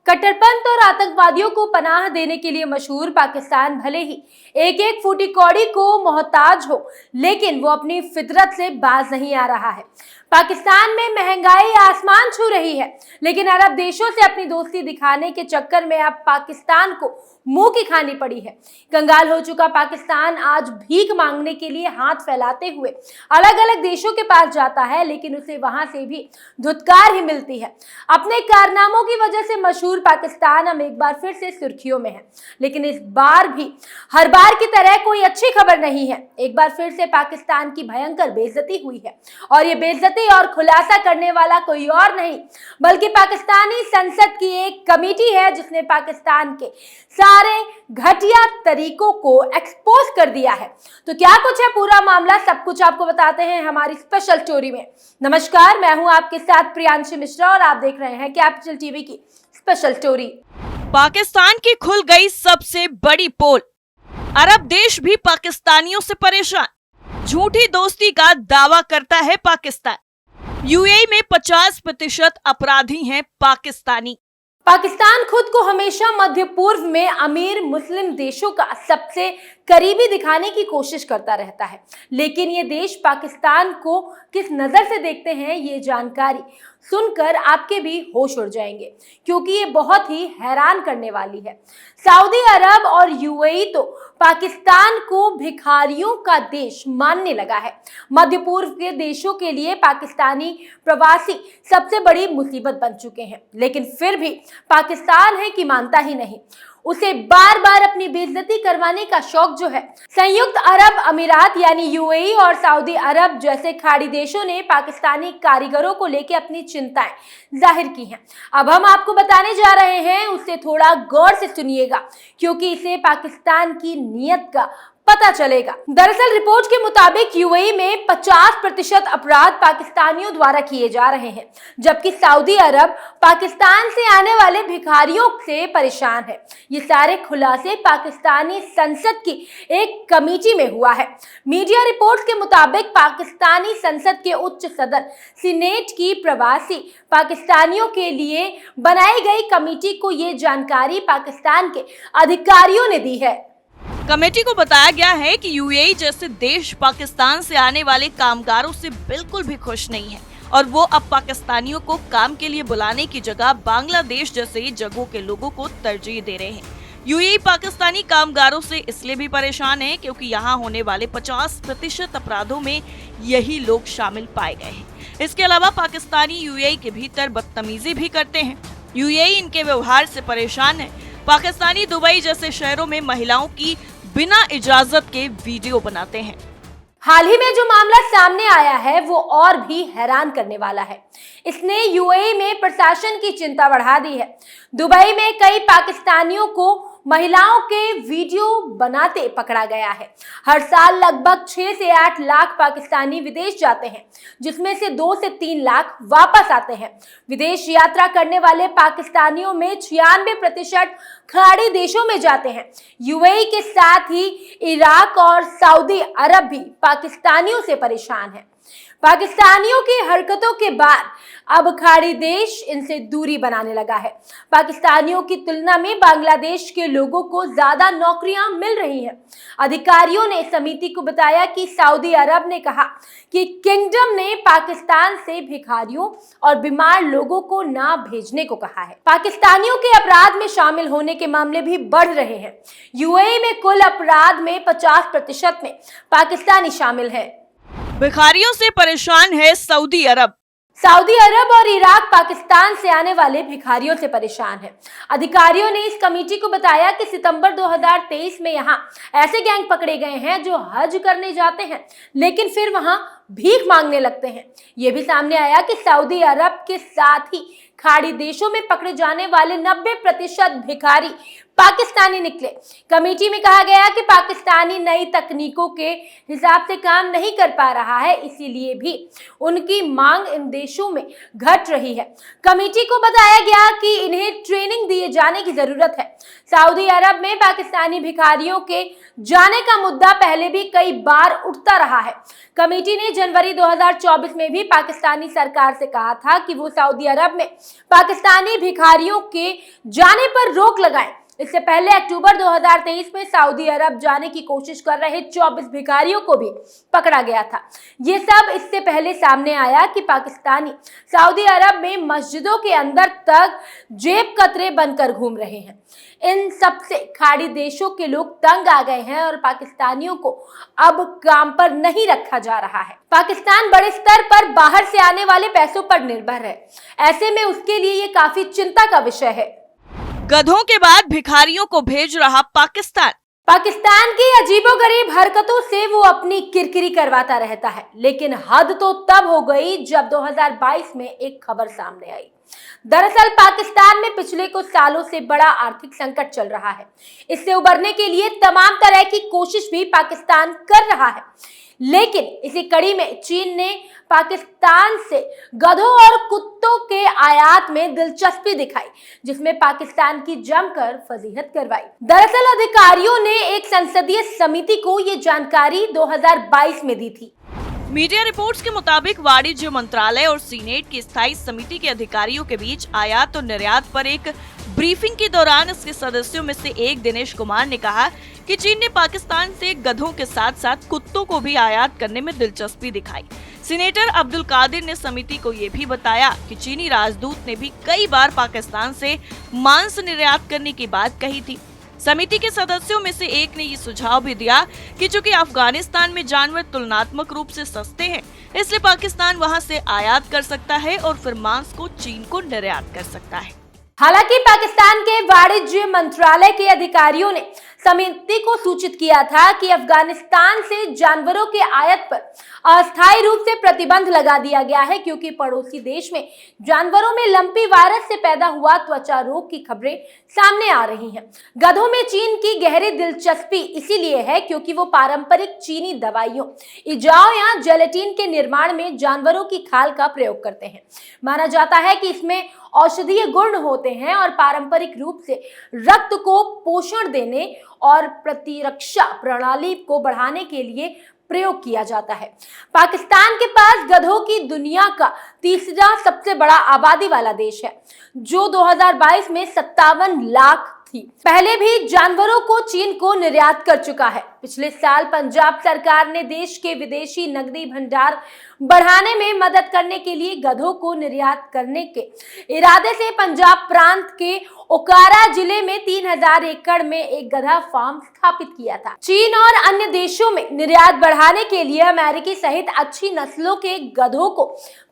कट्टरपंथ और आतंकवादियों को पनाह देने के लिए मशहूर पाकिस्तान भले ही एक एक फूटी कौड़ी को मोहताज हो, लेकिन वो अपनी फितरत से बाज नहीं आ रहा है। पाकिस्तान में महंगाई आसमान छू रही है, लेकिन अरब देशों से अपनी दोस्ती दिखाने के चक्कर में अब पाकिस्तान को मुंह की खानी पड़ी है। कंगाल हो चुका पाकिस्तान आज भीख मांगने के लिए हाथ फैलाते हुए अलग अलग देशों के पास जाता है, लेकिन उसे वहां से भी धुतकार ही मिलती है। अपने कारनामों की वजह से मशहूर पाकिस्तान अब एक बार फिर से सुर्खियों में है, लेकिन इस बार भी हर बार की तरह कोई अच्छी खबर नहीं है। एक बार फिर से पाकिस्तान की भयंकर बेइज्जती हुई है, और ये बेइज्जती और खुलासा करने वाला कोई और नहीं बल्कि पाकिस्तानी संसद की एक कमेटी है, जिसने पाकिस्तान के सारे घटिया तरीकों को एक्सपोज कर दिया है। तो क्या कुछ है पूरा मामला, सब कुछ आपको बताते हैं हमारी स्पेशल स्टोरी में। नमस्कार, मैं हूं आपके साथ प्रियांशी मिश्रा और आप देख रहे हैं कैपिटल टीवी की स्पेशल स्टोरी। पाकिस्तान की खुल गई सबसे बड़ी पोल। अरब देश भी पाकिस्तानियों से परेशान। झूठी दोस्ती का दावा करता है पाकिस्तान। यूएई में 50% अपराधी हैं पाकिस्तानी। पाकिस्तान खुद को हमेशा मध्य पूर्व में अमीर मुस्लिम देशों का सबसे करीबी दिखाने की कोशिश करता रहता है, लेकिन ये देश पाकिस्तान को किस नज़र से देखते हैं, ये जानकारी सुनकर आपके भी होश उड़ जाएंगे, क्योंकि ये बहुत ही हैरान करने वाली है। सऊदी अरब और यूएई तो पाकिस्तान को भिखारियों का देश मानने लगा है। मध्य पूर्व के देशों के लिए पाकिस्तानी प्रवासी सबसे बड़ी मुसीबत बन चुके हैं, लेकिन फिर भी पाकिस्तान है कि मानता ही नहीं। उसे बार बार अपनी बेइज्जती करवाने का शौक जो है। संयुक्त अरब अमीरात यानी यूएई और सऊदी अरब जैसे खाड़ी देशों ने पाकिस्तानी कारीगरों को लेकर अपनी चिंताएं जाहिर की हैं। अब हम आपको बताने जा रहे हैं, उससे थोड़ा गौर से सुनिएगा, क्योंकि इसे पाकिस्तान की नीयत का पता चलेगा। दरअसल रिपोर्ट के मुताबिक यूएई में 50% अपराध पाकिस्तानियों द्वारा किए जा रहे हैं, जबकि सऊदी अरब पाकिस्तान से आने वाले भिखारियों से परेशान है। ये सारे खुलासे पाकिस्तानी संसद की एक कमेटी में हुआ है। मीडिया रिपोर्ट्स के मुताबिक पाकिस्तानी संसद के उच्च सदन सीनेट की प्रवासी पाकिस्तानियों के लिए बनाई गई कमेटी को ये जानकारी पाकिस्तान के अधिकारियों ने दी है। कमेटी को बताया गया है कि यूएई जैसे देश पाकिस्तान से आने वाले कामगारों से बिल्कुल भी खुश नहीं है, और वो अब पाकिस्तानियों को काम के लिए बुलाने की जगह बांग्लादेश जैसे जगहों के लोगों को तरजीह दे रहे हैं। यूएई पाकिस्तानी कामगारों से इसलिए भी परेशान है क्योंकि यहाँ होने वाले 50% अपराधों में यही लोग शामिल पाए गए हैं। इसके अलावा पाकिस्तानी यूएई के भीतर बदतमीजी भी करते हैं। यूएई इनके व्यवहार से परेशान है। पाकिस्तानी दुबई जैसे शहरों में महिलाओं की बिना इजाजत के वीडियो बनाते हैं। हाल ही में जो मामला सामने आया है वो और भी हैरान करने वाला है। इसने यूएई में प्रशासन की चिंता बढ़ा दी है। दुबई में कई पाकिस्तानियों को महिलाओं के वीडियो बनाते पकड़ा गया है। हर साल लगभग 6 से 8 लाख पाकिस्तानी विदेश जाते हैं, जिसमें से 2 से 3 लाख वापस आते हैं। विदेश यात्रा करने वाले पाकिस्तानियों में 96% खाड़ी देशों में जाते हैं। यूएई के साथ ही इराक और सऊदी अरब भी पाकिस्तानियों से परेशान है। पाकिस्तानियों की हरकतों के बाद अब खाड़ी देश इनसे दूरी बनाने लगा है। पाकिस्तानियों की तुलना में बांग्लादेश के लोगों को ज्यादा नौकरियां मिल रही हैं। अधिकारियों ने समिति को बताया कि सऊदी अरब ने कहा कि किंगडम ने पाकिस्तान से भिखारियों और बीमार लोगों को ना भेजने को कहा है। पाकिस्तानियों के अपराध में शामिल होने के मामले भी बढ़ रहे हैं। यूएई में कुल अपराध में 50% में पाकिस्तानी शामिल है। भिखारियों से परेशान है सऊदी अरब। सऊदी अरब और इराक पाकिस्तान से आने वाले भिखारियों से परेशान है। अधिकारियों ने इस कमेटी को बताया कि सितंबर 2023 में यहां ऐसे गैंग पकड़े गए हैं जो हज करने जाते हैं, लेकिन फिर वहां भीख मांगने लगते हैं। यह भी सामने आया कि सऊदी अरब के साथ ही खाड़ी देशों में पकड़े जाने वाले 90% भिखारी पाकिस्तानी निकले। कमेटी में कहा गया कि पाकिस्तानी नई तकनीकों के हिसाब से काम नहीं कर पा रहा है, इसीलिए भी उनकी मांग इन देशों में घट रही है। कमेटी को बताया गया कि इन्हें ट्रेनिंग दिए जाने की जरूरत है। सऊदी अरब में पाकिस्तानी भिखारियों के जाने का मुद्दा पहले भी कई बार उठता रहा है। कमेटी ने जनवरी 2024 में भी पाकिस्तानी सरकार से कहा था कि वो सऊदी अरब में पाकिस्तानी भिखारियों के जाने पर रोक लगाएं। इससे पहले अक्टूबर 2023 में सऊदी अरब जाने की कोशिश कर रहे 24 भिखारियों को भी पकड़ा गया था। ये सब इससे पहले सामने आया कि पाकिस्तानी सऊदी अरब में मस्जिदों के अंदर तक जेब कतरे बनकर घूम रहे हैं। इन सबसे खाड़ी देशों के लोग तंग आ गए हैं और पाकिस्तानियों को अब काम पर नहीं रखा जा रहा है। पाकिस्तान बड़े स्तर पर बाहर से आने वाले पैसों पर निर्भर है। ऐसे में उसके लिए ये काफी चिंता का विषय है। गधों के बाद भिखारियों को भेज रहा पाकिस्तान। पाकिस्तान की अजीबोगरीब हरकतों से वो अपनी किरकिरी करवाता रहता है, लेकिन हद तो तब हो गई जब 2022 में एक खबर सामने आई। दरअसल पाकिस्तान में पिछले कुछ सालों से बड़ा आर्थिक संकट चल रहा है। इससे उबरने के लिए तमाम तरह की कोशिश भी पाकिस्तान कर रहा है, लेकिन इसी कड़ी में चीन ने पाकिस्तान से गधों और कुत्तों के आयात में दिलचस्पी दिखाई, जिसमें पाकिस्तान की जमकर फजीहत करवाई। दरअसल अधिकारियों ने एक संसदीय समिति को ये जानकारी 2022 में दी थी। मीडिया रिपोर्ट्स के मुताबिक वाणिज्य मंत्रालय और सीनेट की स्थायी समिति के अधिकारियों के बीच आयात और निर्यात पर एक ब्रीफिंग के दौरान इसके सदस्यों में से एक दिनेश कुमार ने कहा कि चीन ने पाकिस्तान से गधों के साथ साथ कुत्तों को भी आयात करने में दिलचस्पी दिखाई। सीनेटर अब्दुल कादिर ने समिति को ये भी बताया कि चीनी राजदूत ने भी कई बार पाकिस्तान से मांस निर्यात करने की बात कही थी। समिति के सदस्यों में से एक ने ये सुझाव भी दिया कि चूंकि अफगानिस्तान में जानवर तुलनात्मक रूप से सस्ते हैं, इसलिए पाकिस्तान वहां से आयात कर सकता है और फिर मांस को चीन को निर्यात कर सकता है। हालांकि पाकिस्तान के वाणिज्य मंत्रालय के अधिकारियों ने समिति को सूचित किया था कि अफगानिस्तान से जानवरों के आयात पर अस्थायी रूप से प्रतिबंध लगा दिया गया है, क्योंकि पड़ोसी देश में जानवरों में लंपी वायरस से पैदा हुआ त्वचा रोग की खबरें सामने आ रही हैं। गधों में चीन की गहरी दिलचस्पी इसीलिए है क्योंकि वो पारंपरिक चीनी दवाइयों, इजाओ या जेलेटिन के निर्माण में जानवरों की खाल का प्रयोग करते हैं। माना जाता है कि इसमें औषधीय गुण होते हैं और पारंपरिक रूप से रक्त को पोषण देने और प्रतिरक्षा प्रणाली को बढ़ाने के लिए प्रयोग किया जाता है। पाकिस्तान के पास गधों की दुनिया का तीसरा सबसे बड़ा आबादी वाला देश है, जो 2022 में 57 लाख थी। पहले भी जानवरों को चीन को निर्यात कर चुका है। पिछले साल पंजाब सरकार ने देश के विदेशी नकदी भंडार बढ़ाने में मदद करने के लिए गधों को निर्यात करने के इरादे से पंजाब प्रांत के ओकारा जिले में 3000 एकड़ में एक गधा फार्म स्थापित किया था। चीन और अन्य देशों में निर्यात बढ़ाने के लिए अमेरिकी सहित अच्छी नस्लों के गधों को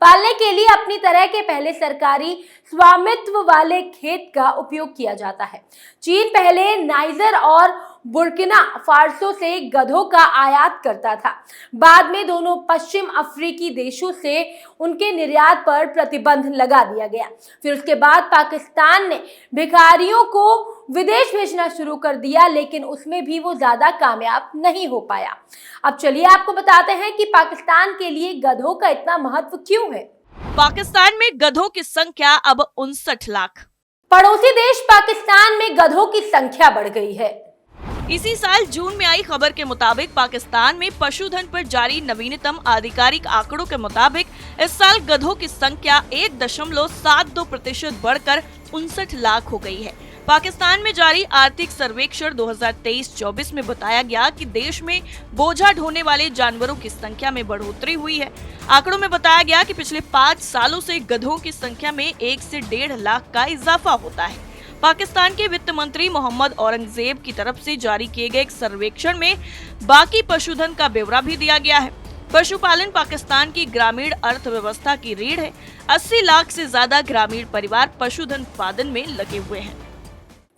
पालने के लिए अपनी तरह के पहले सरकारी स्वामित्व वाले खेत का उपयोग किया जाता है। चीन पहले नाइजर और बुर्किना फासो से गधों का आयात करता था। बाद में दोनों पश्चिम अफ्रीकी देशों से उनके निर्यात पर प्रतिबंध लगा दिया गया। फिर उसके बाद पाकिस्तान ने भिखारियों को विदेश भेजना शुरू कर दिया, लेकिन उसमें भी वो ज्यादा कामयाब नहीं हो पाया। अब चलिए आपको बताते हैं कि पाकिस्तान के लिए गधों का इतना महत्व क्यों है। पाकिस्तान में गधों की संख्या अब 59 लाख। पड़ोसी देश पाकिस्तान में गधों की संख्या बढ़ गई है। इसी साल जून में आई खबर के मुताबिक पाकिस्तान में पशुधन पर जारी नवीनतम आधिकारिक आंकड़ों के मुताबिक इस साल गधों की संख्या 1.72% बढ़कर 59 लाख हो गई है। पाकिस्तान में जारी आर्थिक सर्वेक्षण 2023-24 में बताया गया कि देश में बोझा ढोने वाले जानवरों की संख्या में बढ़ोतरी हुई है। आंकड़ों में बताया गया कि पिछले 5 सालों से गधों की संख्या में 1 से 1.5 लाख का इजाफा होता है। पाकिस्तान के वित्त मंत्री मोहम्मद औरंगजेब की तरफ से जारी किए गए एक सर्वेक्षण में बाकी पशुधन का ब्यौरा भी दिया गया है। पशुपालन पाकिस्तान की ग्रामीण अर्थव्यवस्था की रीढ़ है। 80 लाख से ज्यादा ग्रामीण परिवार पशुधन उत्पादन में लगे हुए हैं।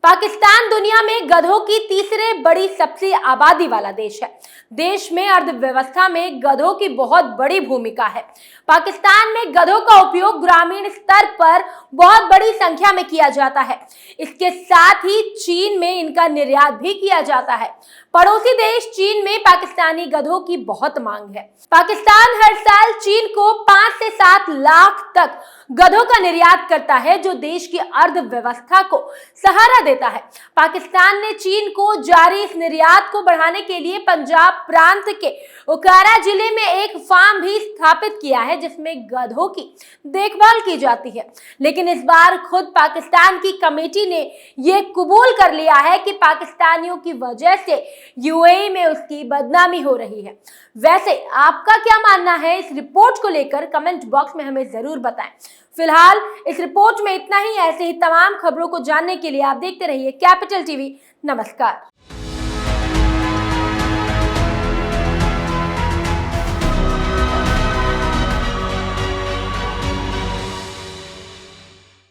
पाकिस्तान दुनिया में गधों की तीसरे बड़ी सबसे आबादी वाला देश है। देश में अर्थव्यवस्था में गधों की बहुत बड़ी भूमिका है। पाकिस्तान में गधों का उपयोग ग्रामीण स्तर पर बहुत बड़ी संख्या में किया जाता है। इसके साथ ही चीन में इनका निर्यात भी किया जाता है। पड़ोसी देश चीन में पाकिस्तानी गधों की बहुत मांग है। पाकिस्तान हर साल चीन को 5 से 7 लाख तक गधों का निर्यात करता है, जो देश की अर्थव्यवस्था को सहारा देता है। पाकिस्तान ने चीन को जारी इस निर्यात को बढ़ाने के लिए पंजाब प्रांत के उकारा जिले में एक फार्म भी स्थापित किया है, जिसमें गधों की देखभाल की जाती है। लेकिन इस बार खुद पाकिस्तान की कमेटी ने यह कबूल कर लिया है कि पाकिस्तानियों की वजह से यूएई में उसकी बदनामी हो रही है। वैसे आपका क्या मानना है इस रिपोर्ट को लेकर? कमेंट बॉक्स में हमें जरूर बताएं। फिलहाल इस रिपोर्ट में इतना ही। ऐसे ही तमाम खबरों को जानने के लिए आप देखते रहिए कैपिटल टीवी। नमस्कार।